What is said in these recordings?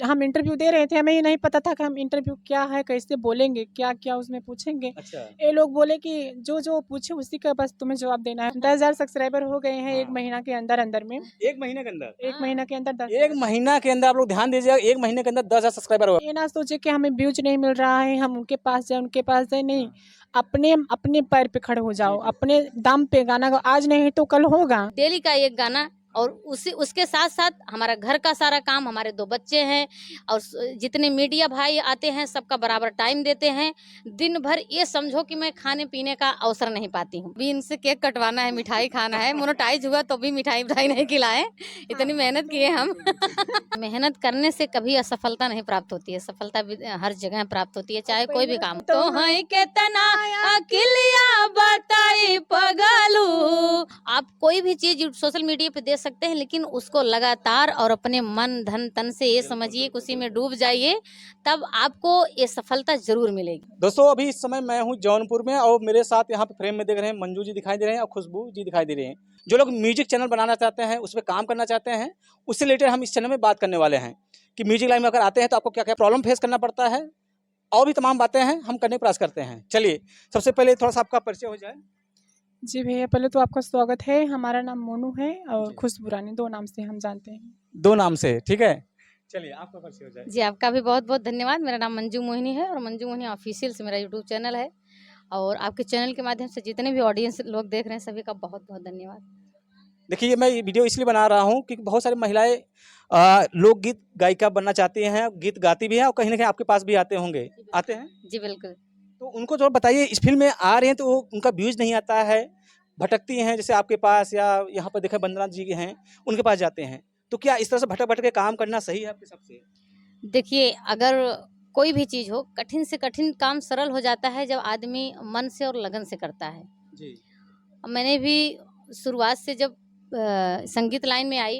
हम इंटरव्यू दे रहे थे, हमें ये नहीं पता था कि हम इंटरव्यू क्या है, कैसे बोलेंगे, क्या क्या उसमें पूछेंगे। अच्छा। ये लोग बोले कि जो जो पूछे उसी का बस तुम्हें जवाब देना है। 10,000 सब्सक्राइबर हो गए हैं 1 महीना के अंदर अंदर में। 1 महीने के अंदर? 1 महीना के अंदर 10। 1 महीना के अंदर आप लोग ध्यान दीजिएगा, 1 महीने के अंदर 10,000 सब्सक्राइबर हो। ये ना सोचे कि हमें व्यूज नहीं मिल रहा है, हम उनके पास जाए, नहीं। अपने अपने पैर पे खड़े हो जाओ, अपने दम पे गाना गाओ, आज नहीं तो कल होगा। डेली का एक गाना, और उसके साथ साथ हमारा घर का सारा काम, हमारे 2 बच्चे हैं, और जितने मीडिया भाई आते हैं सबका बराबर टाइम देते हैं। दिन भर ये समझो कि मैं खाने पीने का अवसर नहीं पाती हूँ। भी इनसे केक कटवाना है, मिठाई खाना है, मोनेटाइज हुआ तो भी मिठाई नहीं खिलाए, इतनी मेहनत किए हम। मेहनत करने से कभी असफलता नहीं प्राप्त होती है, सफलता हर जगह प्राप्त होती है, चाहे कोई भी काम। तो है कितना अकेलिया बताई पगलू। आप कोई भी चीज सोशल मीडिया पे दे सकते हैं, लेकिन उसको लगातार और अपने मन धन तन से ये समझिए कि उसी में डूब जाइए, तब आपको ये सफलता जरूर मिलेगी। दोस्तों अभी इस समय मैं हूँ जौनपुर में, और मेरे साथ यहाँ पे फ्रेम में देख रहे हैं मंजू जी दिखाई दे रहे हैं और खुशबू जी दिखाई दे रहे हैं। जो लोग म्यूजिक चैनल बनाना चाहते हैं, उस पर काम करना चाहते हैं, उससे रिलेटेड हम इस चैनल में बात करने वाले हैं कि म्यूजिक लाइन में अगर आते हैं तो आपको क्या क्या प्रॉब्लम फेस करना पड़ता है, और भी तमाम बातें हैं हम करने का प्रयास करते हैं। चलिए सबसे पहले थोड़ा सा आपका परिचय हो जाए। जी भैया, पहले तो आपका स्वागत है। हमारा नाम मोनू है और खुशबू रानी, 2 नाम से हम जानते हैं। 2 नाम से, ठीक है। चलिए आपका परिचय हो जाए। जी, आपका भी बहुत बहुत धन्यवाद। मेरा नाम मंजू मोहिनी है, और मंजू मोहिनी ऑफिशियल से मेरा यूट्यूब चैनल है, और आपके चैनल के माध्यम से जितने भी ऑडियंस लोग देख रहे हैं सभी का बहुत बहुत धन्यवाद। देखिए मैं ये वीडियो इसलिए बना रहा हूँ क्योंकि बहुत सारी महिलाएं लोकगीत गायिका बनना चाहती हैं, गीत गाती भी हैं, और कहीं ना कहीं आपके पास भी आते होंगे, आते हैं। जी बिल्कुल। तो उनको थोड़ा बताइए, इस फील्ड में आ रहे हैं तो उनका व्यूज नहीं आता है, भटकती हैं, जैसे आपके पास या यहाँ पर देखें वंदना जी के हैं, उनके पास जाते हैं, तो क्या इस तरह से भटक भटक के काम करना सही है आपके सबसे? देखिए, अगर कोई भी चीज़ हो, कठिन से कठिन काम सरल हो जाता है जब आदमी मन से और लगन से करता है। जी। मैंने भी शुरुआत से जब संगीत लाइन में आई,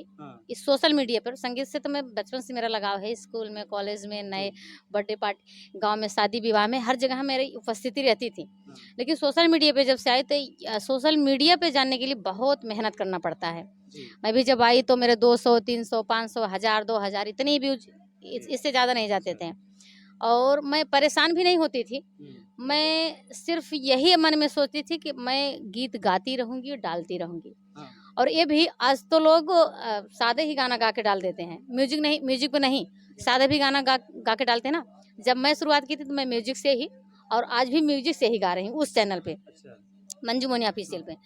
इस सोशल मीडिया पर, संगीत से तो मैं बचपन से मेरा लगाव है, स्कूल में, कॉलेज में, नए बर्थडे पार्टी, गांव में, शादी विवाह में, हर जगह मेरी उपस्थिति रहती थी। लेकिन सोशल मीडिया पे जब से आई तो सोशल मीडिया पे जानने के लिए बहुत मेहनत करना पड़ता है। मैं भी जब आई तो मेरे 200, 300, 500, 1000, 2000 इतनी व्यूज, इससे ज़्यादा नहीं जाते थे, और मैं परेशान भी नहीं होती थी। मैं सिर्फ यही मन में सोचती थी कि मैं गीत गाती रहूंगी, डालती रहूंगी। और ये भी आज तो लोग सादे ही गाना गा के डाल देते हैं, म्यूजिक पे नहीं, सादे भी गाना गा के डालते हैं ना। जब मैं शुरुआत की थी तो मैं म्यूजिक से ही, और आज भी म्यूजिक से ही गा रही हूँ उस चैनल पे, मंजू मोनी ऑफिशियल पे।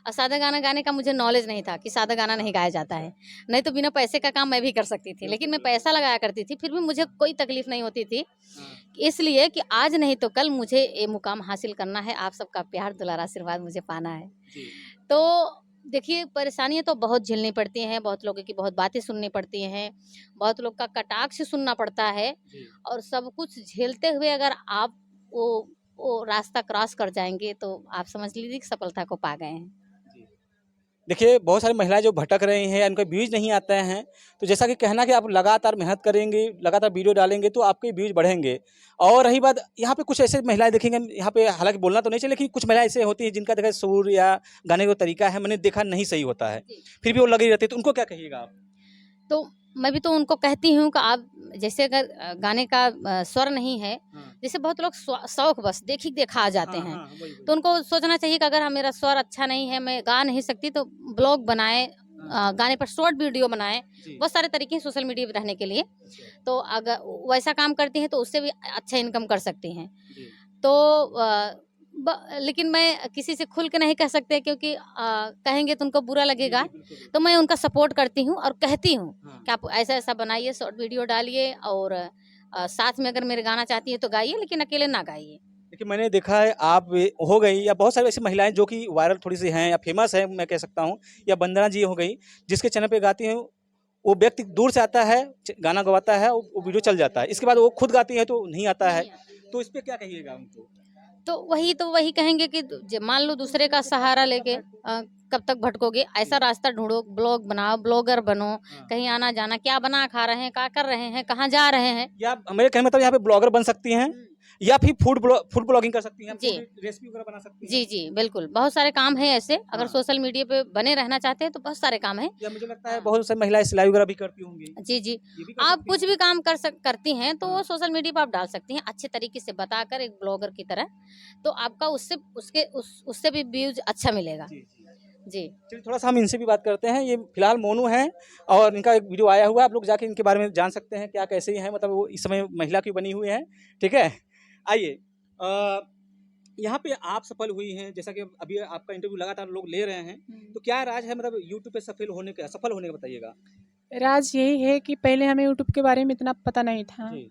और सादा गाना गाने का मुझे नॉलेज नहीं था कि सादा गाना नहीं गाया जाता है, नहीं तो बिना पैसे का काम मैं भी कर सकती थी, लेकिन मैं पैसा लगाया करती थी, फिर भी मुझे कोई तकलीफ नहीं होती थी, इसलिए कि आज नहीं तो कल मुझे ये मुकाम हासिल करना है। आप सबका प्यार दुलार आशीर्वाद मुझे पाना है। तो देखिए, परेशानियां तो बहुत झेलनी पड़ती हैं, बहुत लोगों की बहुत बातें सुननी पड़ती हैं, बहुत लोग का कटाक्ष सुनना पड़ता है, और सब कुछ झेलते हुए अगर आप वो रास्ता क्रॉस कर जाएंगे तो आप समझ लीजिए कि सफलता को पा गए हैं। देखिए बहुत सारी महिलाएं जो भटक रही हैं, उनके व्यूज नहीं आते हैं, तो जैसा कि कहना कि आप लगातार मेहनत करेंगे, लगातार वीडियो डालेंगे तो आपके व्यूज बढ़ेंगे। और रही बात, यहाँ पे कुछ ऐसे महिलाएं देखेंगे, यहाँ पे हालांकि बोलना तो नहीं चाहिए, लेकिन कुछ महिलाएं ऐसे होती हैं जिनका देखा सुर या गाने का तरीका है, मैंने देखा नहीं सही होता है, फिर भी वो लगी रहती है, तो उनको क्या कहिएगा आप? तो मैं भी तो उनको कहती हूँ कि आप जैसे अगर गाने का स्वर नहीं है, जैसे बहुत लोग शौक बस देखी देखा आ जाते हैं, तो उनको सोचना चाहिए कि अगर मेरा स्वर अच्छा नहीं है, मैं गा नहीं सकती, तो ब्लॉग बनाए, गाने पर शॉर्ट वीडियो बनाए, बहुत सारे तरीके हैं सोशल मीडिया पे रहने के लिए। तो अगर वैसा काम करती हैं तो उससे भी अच्छा इनकम कर सकती हैं। तो लेकिन मैं किसी से खुल के नहीं कह सकते, क्योंकि कहेंगे तो उनको बुरा लगेगा, तो मैं उनका सपोर्ट करती हूँ और कहती हूँ कि आप ऐसा ऐसा बनाइए, शॉर्ट वीडियो डालिए, और साथ में अगर मेरे गाना चाहती है तो गाइए, लेकिन अकेले ना गाइए। देखिए मैंने देखा है, आप हो गई या बहुत सारी ऐसी महिलाएं जो कि वायरल थोड़ी सी हैं या फेमस है, मैं कह सकता हूँ, या वंदना जी हो गई, जिसके चैनल पे गाती हैं, वो व्यक्ति दूर से आता है, गाना गवाता है, वो वीडियो चल जाता है, इसके बाद वो खुद गाती है तो नहीं आता है, तो इस पर क्या कहिएगा उनको? तो वही कहेंगे कि मान लो दूसरे का सहारा लेके कब तक भटकोगे, ऐसा रास्ता ढूंढो, ब्लॉग बनाओ, ब्लॉगर बनो, कहीं आना जाना, क्या बना खा रहे हैं, क्या कर रहे हैं, कहाँ जा रहे हैं। या मेरे कहने मतलब यहाँ पे ब्लॉगर बन सकती हैं, या फिर फूड ब्लॉगिंग कर सकती हैं, जी। रेसिपी वगैरह बना सकती हैं। जी जी बिल्कुल, बहुत सारे काम हैं ऐसे। अगर हाँ। सोशल मीडिया पे बने रहना चाहते हैं तो बहुत सारे काम हैं। या मुझे लगता है हाँ। बहुत सारी महिलाएं सिलाई वगैरह भी करती होंगी, जी जी, ये भी कर आप सकती कुछ हैं। भी काम करती हैं तो वो हाँ। सोशल मीडिया पर आप डाल सकती हैं अच्छे तरीके से बताकर, एक ब्लॉगर की तरह। तो आपका उससे भी व्यूज अच्छा मिलेगा। जी जी। जी चलिए थोड़ा सा हम इनसे भी बात करते हैं। ये फिलहाल मोनू हैं और इनका एक वीडियो आया हुआ है, आप लोग जाके इनके बारे में जान सकते हैं क्या कैसे हैं, मतलब वो इस समय महिला की बनी हुई है। ठीक है, आइए यहाँ पे आप सफल हुई हैं, जैसा कि अभी आपका इंटरव्यू लगातार लोग ले रहे हैं, तो क्या राज है मतलब यूट्यूब पे सफल होने का बताइएगा। राज यही है कि पहले हमें यूट्यूब के बारे में इतना पता नहीं था। जी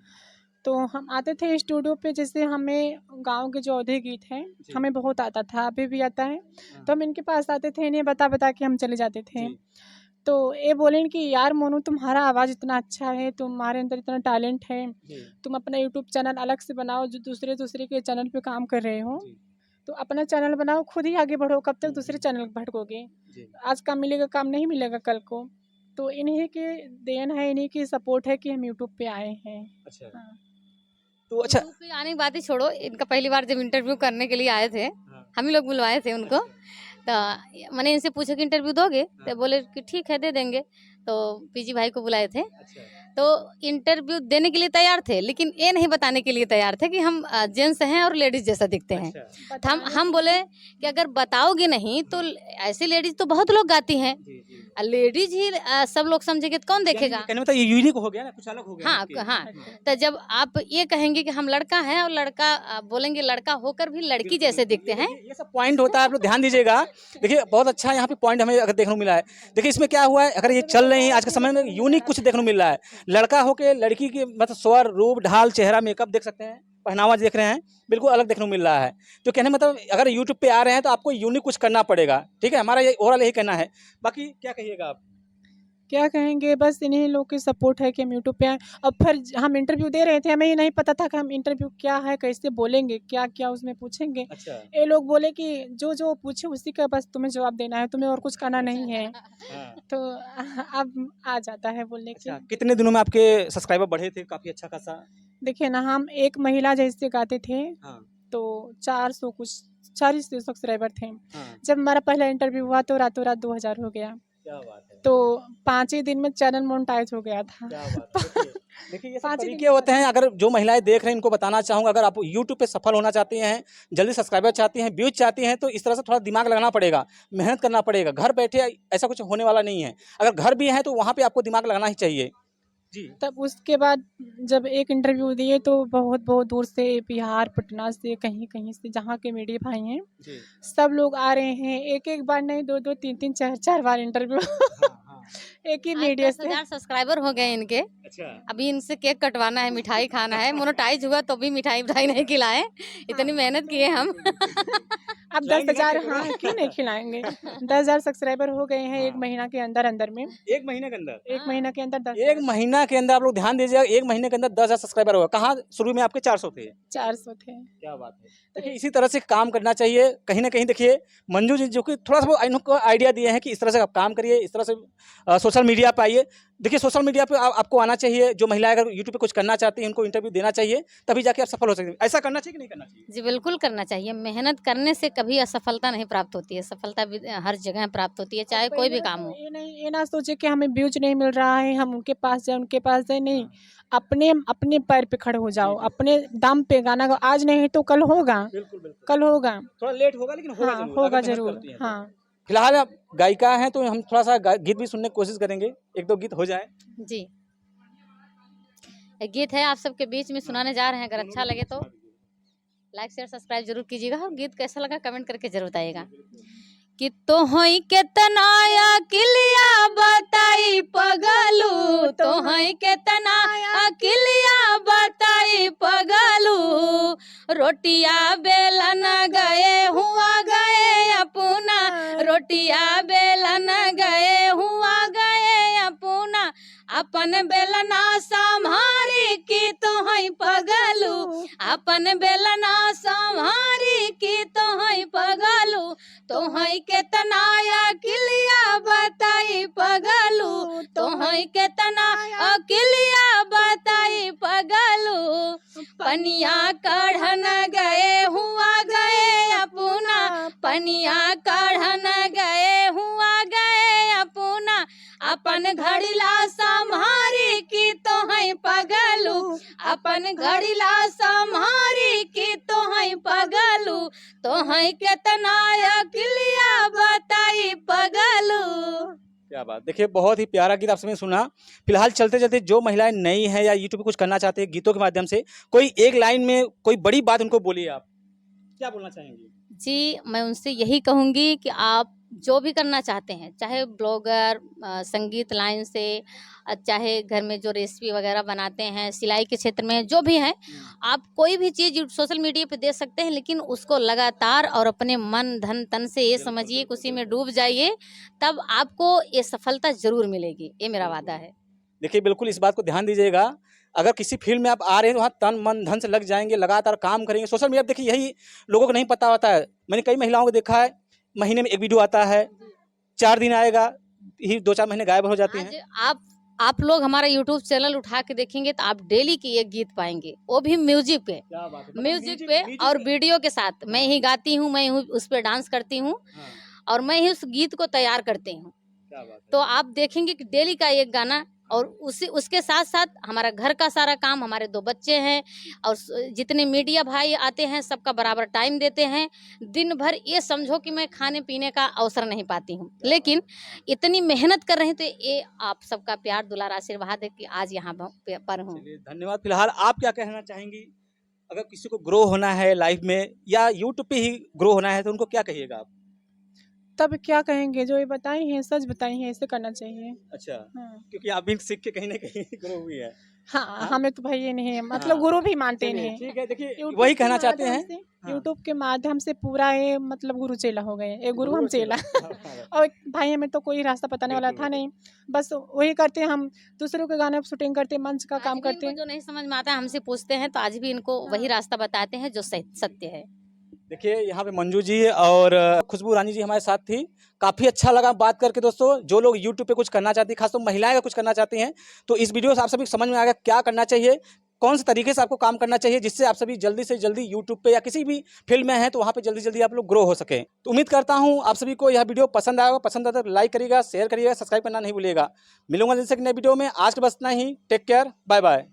तो हम आते थे स्टूडियो पे, जैसे हमें गांव के जो औधे गीत हैं जी। हमें बहुत आता था, अभी भी आता है। हाँ, तो हम इनके पास आते थे, इन्हें बता बता के हम चले जाते थे। जी तो ये बोलें कि यार मोनू तुम्हारा आवाज़ इतना अच्छा है, तुम्हारे अंदर इतना टैलेंट है, जी तुम अपना यूट्यूब चैनल अलग से बनाओ, जो दूसरे दूसरे के चैनल पे काम कर रहे हो जी तो अपना चैनल बनाओ, खुद ही आगे बढ़ो, कब तक दूसरे हम्म। चैनल भटकोगे। जी आज काम मिलेगा, काम नहीं मिलेगा कल को। तो इन्हीं के देन है, इन्हीं की सपोर्ट है कि हम यूट्यूब पे आए हैं। अच्छा हाँ। तो अच्छा यूट्यूब पे आने की बात ही छोड़ो, इनका पहली बार जब इंटरव्यू करने के लिए आए थे, हाँ, हम ही लोग बुलवाए थे उनको। तो मैंने इनसे पूछा कि इंटरव्यू दोगे, हाँ। तो बोले कि ठीक है दे देंगे। तो पीजी भाई को बुलाए थे, अच्छा तो इंटरव्यू देने के लिए तैयार थे, लेकिन ये नहीं बताने के लिए तैयार थे कि हम जेंट्स हैं और लेडीज जैसा दिखते हैं। अच्छा तो हम बोले कि अगर बताओगे नहीं तो ऐसी लेडीज तो बहुत लोग गाती हैं, जी जी लेडीज ही सब लोग समझेंगे तो कौन देखेगा। कहने मतलब ये यूनिक हो गया ना, कुछ अलग हो गया हाँ हटके। हाँ। तो जब आप ये कहेंगे कि हम लड़का हैं और लड़का बोलेंगे लड़का होकर भी लड़की बिल्कुल, जैसे बिल्कुल। दिखते हैं। ये सब पॉइंट होता है, आप लोग ध्यान दीजिएगा। देखिए बहुत अच्छा यहाँ पे पॉइंट हमें अगर देखने को मिला है। देखिए इसमें क्या हुआ है, अगर ये चल रही है आज के समय में यूनिक कुछ देखने को मिल रहा है। लड़का होके लड़की की मतलब स्वर, रूप, ढाल, चेहरा, मेकअप देख सकते हैं, पहनावा देख रहे हैं, बिल्कुल अलग देखने को मिल रहा है। तो कहने मतलब अगर यूट्यूब पे आ रहे हैं तो आपको यूनिक कुछ करना पड़ेगा। ठीक है, हमारा ये ओवरऑल यही कहना है। बाकी क्या कहिएगा आप। क्या कहेंगे, बस इन्हीं लोग की सपोर्ट है कि हम यूट्यूब पे आए। और फिर हम इंटरव्यू दे रहे थे, हमें ये नहीं पता था कि हम इंटरव्यू क्या है, कैसे बोलेंगे, क्या क्या उसमें पूछेंगे। अच्छा ये लोग बोले कि जो जो पूछे उसी का बस तुम्हें जवाब देना है, तुम्हें और कुछ करना नहीं है। हाँ। तो अब आ जाता है बोलने के। अच्छा कितने दिनों में आपके सब्सक्राइबर बढ़े थे काफी अच्छा खासा। देखिए ना, हम एक महिला जैसे गाते थे हाँ तो 400 कुछ 40 सब्सक्राइबर थे। हाँ जब हमारा पहला इंटरव्यू हुआ तो रातों रात 2000 हो गया। क्या बात है, तो 5 ही दिन में चैनल मोनेटाइज हो गया था। क्या बात है। देखिए देखिए ये सब 5 ही दिन तरीके में होते हैं। अगर जो महिलाएं देख रहे हैं इनको बताना चाहूँगा, अगर आप यूट्यूब पे सफल होना चाहती हैं, जल्दी सब्सक्राइबर चाहती हैं, व्यूज चाहती हैं, तो इस तरह से थोड़ा दिमाग लगाना पड़ेगा, मेहनत करना पड़ेगा। घर बैठे ऐसा कुछ होने वाला नहीं है। अगर घर भी है तो वहाँ पे आपको दिमाग लगाना ही चाहिए। जी तब उसके बाद जब एक इंटरव्यू दिए तो बहुत बहुत दूर से, बिहार, पटना से, कहीं कहीं से, जहाँ के मीडिया भाई हैं जी सब लोग आ रहे हैं। एक एक बार नहीं, दो दो तीन तीन चार चार बार इंटरव्यू हाँ हाँ एक ही आज मीडिया से। 10,000 सब्सक्राइबर हो गए इनके। अच्छा अभी इनसे केक कटवाना है, मिठाई खाना है। मोनेटाइज हुआ तो भी मिठाई नहीं खिलाए, इतनी मेहनत किए हम। अब खिलाएंगे ना 10,000, केक हाँ वगैरह? क्यों नहीं खिलाएंगे। 10,000 सब्सक्राइबर हो गए हैं एक हाँ। महीना के अंदर अंदर में। एक महीने के अंदर, एक महीना के अंदर 10,000 एक महीना के अंदर आप लोग ध्यान दीजिएगा, एक महीने के अंदर 10,000 सब्सक्राइबर होगा। कहाँ शुरू में आपके 400 थे। 400 थे। क्या बात है। देखिए इसी तरह से काम करना चाहिए। कहीं ना कहीं देखिए मंजू जी जो कि थोड़ा सा वो इनको आइडिया दिए हैं कि इस तरह से आप काम करिए, इस तरह से सोशल मीडिया पे आइए। देखिए सोशल मीडिया पे आपको आना चाहिए। जो महिलाएं अगर यूट्यूब पे कुछ करना चाहती हैं उनको इंटरव्यू देना चाहिए, तभी जाके आप सफल हो सकते हैं। ऐसा करना चाहिए कि नहीं करना चाहिए। जी बिल्कुल करना चाहिए। मेहनत करने से कभी असफलता नहीं प्राप्त होती है, सफलता भी हर जगह प्राप्त होती है, चाहे कोई भी काम हो। ये ना सोचे कि हमें व्यूज नहीं मिल रहा है, हम उनके पास जाए उनके पास जाए, नहीं। अपने अपने पैर पे खड़े हो जाओ, अपने दम पे गाना गाओ। आज नहीं तो कल होगा, बिल्कुल बिल्कुल। कल होगा। थोड़ा लेट होगा लेकिन होगा हाँ जरूर, होगा अगर मेहनत जरूर। करती हैं तो। हाँ फिलहाल आप गायिका हैं तो हम थोड़ा सा गीत भी सुनने की कोशिश करेंगे, एक दो गीत हो जाए। जी एक गीत है आप सबके बीच में सुनाने जा रहे हैं, अगर अच्छा लगे तो लाइक शेयर सब्सक्राइब जरूर कीजिएगा। और गीत कैसा लगा कमेंट करके जरूर बताइएगा। कि तो होई केतना अकिलिया बताई पगलू, तो होई केतना अकिलिया बताई पगलू। रोटिया बेलन गए हुआ गए अपना, रोटिया बेलन गए हुआ गए अपना। अपन बेलना संभारी की तो है पगलू, अपन बेलना संभारी की तो है पगलू। तो है केतना अकिलिया बताई पगलू, तो है केतना अकिलिया बताई पगलू। पनिया कढ़न गए हुआ गए अपना, पनिया कढ़न गए हुआ गए अपना, अपन घड़िला संहारी की तो है पगलू, अपन घड़िला संहारी की तो है पगलू, तो है केतना अकिलिया बताई पगलू। क्या बात। देखिए बहुत ही प्यारा गीत आप सभी ने सुना। फिलहाल चलते चलते जो महिलाएं नई हैं या यूट्यूब पे कुछ करना चाहते हैं गीतों के माध्यम से, कोई एक लाइन में कोई बड़ी बात उनको बोलिए, आप क्या बोलना चाहेंगी? जी, मैं उनसे यही कहूँगी कि आप जो भी करना चाहते हैं, चाहे ब्लॉगर, संगीत लाइन से, चाहे घर में जो रेसिपी वगैरह बनाते हैं, सिलाई के क्षेत्र में जो भी हैं, आप कोई भी चीज़ सोशल मीडिया पे दे सकते हैं, लेकिन उसको लगातार और अपने मन धन तन से ये समझिए कि उसी में डूब जाइए, तब आपको ये सफलता ज़रूर मिलेगी। ये मेरा वादा है। देखिए बिल्कुल इस बात को ध्यान दीजिएगा, अगर किसी फील्ड में आप आ रहे हैं तो वहाँ तन मन धन से लग जाएंगे, लगातार काम करेंगे। सोशल मीडिया देखिए यही लोगों को नहीं पता होता है। मैंने कई महिलाओं को देखा है, महीने में एक वीडियो आता है, 4 दिन आएगा, यही 2-4 महीने गायब हो जाती हैं। आज आप लोग हमारा यूट्यूब चैनल उठा के देखेंगे तो आप डेली की एक गीत पाएंगे, वो भी म्यूजिक पे, क्या बात है। म्यूजिक पे और वीडियो के साथ। मैं ही गाती हूँ, मैं ही उस पर डांस करती हूँ और मैं ही उस गीत को तैयार करती हूँ। तो आप देखेंगे कि डेली का एक गाना, और उसके साथ साथ हमारा घर का सारा काम, हमारे 2 बच्चे हैं और जितने मीडिया भाई आते हैं सबका बराबर टाइम देते हैं। दिन भर ये समझो कि मैं खाने पीने का अवसर नहीं पाती हूँ, लेकिन इतनी मेहनत कर रही हूँ, तो ये आप सबका प्यार दुलार आशीर्वाद है कि आज यहाँ पर हूँ। धन्यवाद। फिलहाल आप क्या कहना चाहेंगी, अगर किसी को ग्रो होना है लाइफ में या यूट्यूब पे ही ग्रो होना है तो उनको क्या कहिएगा आप? तब क्या कहेंगे, जो ये बताई हैं सच बताई हैं, ऐसे करना चाहिए। अच्छा, हाँ क्योंकि आप भी सीख के कहीं ना कहीं ग्रो हुई है। हाँ, हमें तो भाई ये नहीं है, मतलब हाँ, गुरु भी मानते चलिए नहीं। ठीक है। देखिए यूट्यूब वही के कहना चाहते माध्यम हैं। से, हाँ। यूट्यूब के माध्यम से पूरा ये मतलब गुरु चेला हो गए, ये गुरु हम चेला। हाँ, और भाई हमें तो कोई रास्ता बताने वाला बिल्कुल, था नहीं, बस वही करते हम, दूसरों के गाने शूटिंग करते, मंच का आज काम भी करते। इनको जो नहीं समझ में आता है हमसे पूछते हैं, तो आज भी इनको वही रास्ता बताते हैं जो सत्य है। देखिए यहाँ पे मंजू जी और खुशबू रानी जी हमारे साथ थी। काफ़ी अच्छा लगा बात करके दोस्तों। जो लोग यूट्यूब पे कुछ करना चाहती हैं, खासतौर महिलाएं अगर कुछ करना चाहती हैं, तो इस वीडियो से आप सभी समझ में आ गया क्या करना चाहिए, कौन से तरीके से आपको काम करना चाहिए, जिससे आप सभी जल्दी से जल्दी यूट्यूब पे या किसी भी फील्ड में हैं तो वहाँ पे जल्दी जल्दी आप लोग ग्रो हो सकें। तो उम्मीद करता हूँ आप सभी को यह वीडियो पसंद आएगा। पसंद आता तो लाइक करिएगा, शेयर करिएगा, सब्सक्राइब करना नहीं भूलिएगा। मिलूंगा जल्दी से एक नए वीडियो में। आज के बस इतना ही। Take care, bye bye.